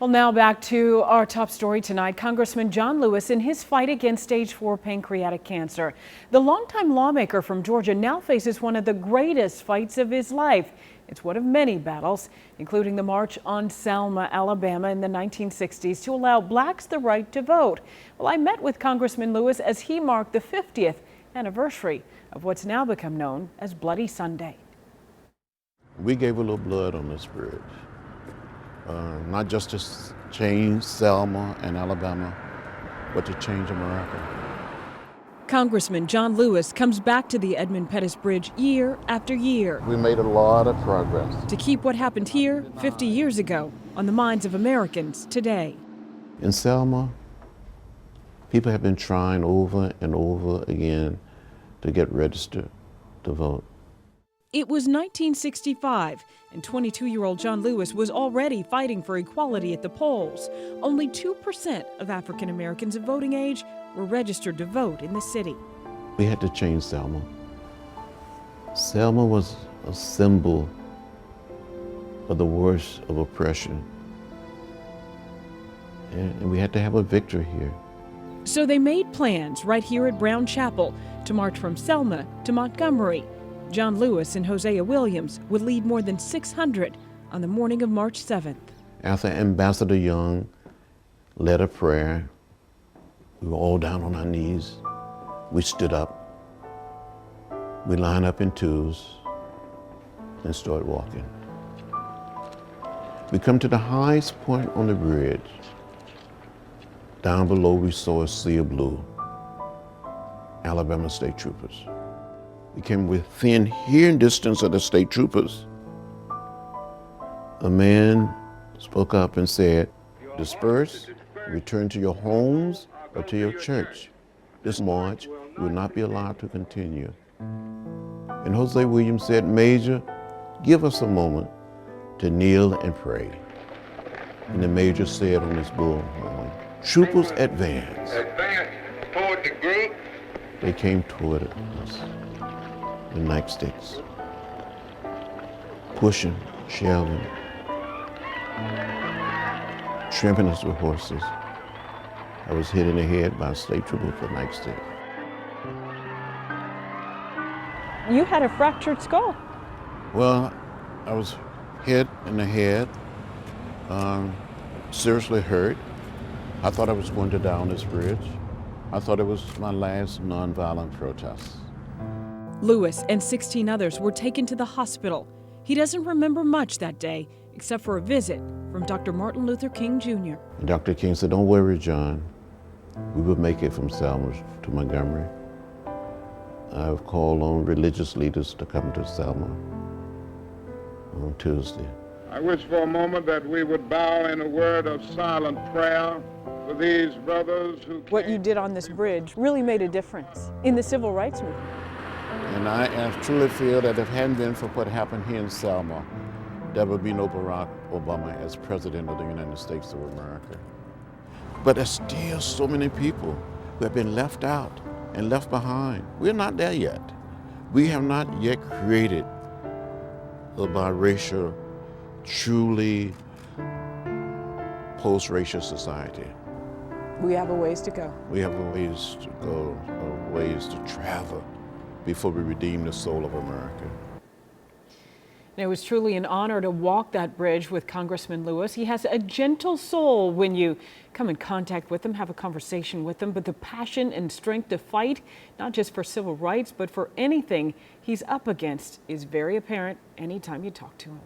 Well, now back to our top story tonight. Congressman John Lewis in his fight against stage 4 pancreatic cancer. The longtime lawmaker from Georgia now faces one of the greatest fights of his life. It's one of many battles, including the March on Selma, Alabama in the 1960s to allow blacks the right to vote. Well, I met with Congressman Lewis as he marked the 50th anniversary of what's now become known as Bloody Sunday. We gave a little blood on this bridge. Not just to change Selma and Alabama, but to change America. Congressman John Lewis comes back to the Edmund Pettus Bridge year after year. We made a lot of progress. To keep what happened here 50 years ago on the minds of Americans today. In Selma, people have been trying over and over again to get registered to vote. It was 1965, and 22-year-old John Lewis was already fighting for equality at the polls. Only 2% of African Americans of voting age were registered to vote in the city. We had to change Selma. Selma was a symbol of the worst of oppression. And we had to have a victory here. So they made plans right here at Brown Chapel to march from Selma to Montgomery. John Lewis and Hosea Williams would lead more than 600 on the morning of March 7th. After Ambassador Young led a prayer, we were all down on our knees. We stood up. We lined up in twos and started walking. We come to the highest point on the bridge. Down below we saw a sea of blue. Alabama state troopers. We came within hearing distance of the state troopers. A man spoke up and said, "Disperse, return to your homes or to your church. This march will not be allowed to continue." And Hosea Williams said, "Major, give us a moment to kneel and pray." And the major said on his bullhorn, "Troopers, advance." Advance toward the group. They came toward us. The nightsticks, pushing, shoving, tramping us with horses. I was hit in the head by a state trooper with a nightstick. You had a fractured skull. Well, I was hit in the head, seriously hurt. I thought I was going to die on this bridge. I thought it was my last nonviolent protest. Lewis and 16 others were taken to the hospital. He doesn't remember much that day, except for a visit from Dr. Martin Luther King Jr. And Dr. King said, "Don't worry, John. We will make it from Selma to Montgomery." I've called on religious leaders to come to Selma on Tuesday. I wish for a moment that we would bow in a word of silent prayer for these brothers who came. What you did on this bridge really made a difference in the civil rights movement. And I truly feel that if it hadn't been for what happened here in Selma, there would be no Barack Obama as President of the United States of America. But there's still so many people who have been left out and left behind. We're not there yet. We have not yet created a biracial, truly post-racial society. We have a ways to go. We have a ways to go, a ways to travel before we redeem the soul of America. And it was truly an honor to walk that bridge with Congressman Lewis. He has a gentle soul when you come in contact with him, have a conversation with him, but the passion and strength to fight, not just for civil rights, but for anything he's up against, is very apparent anytime you talk to him.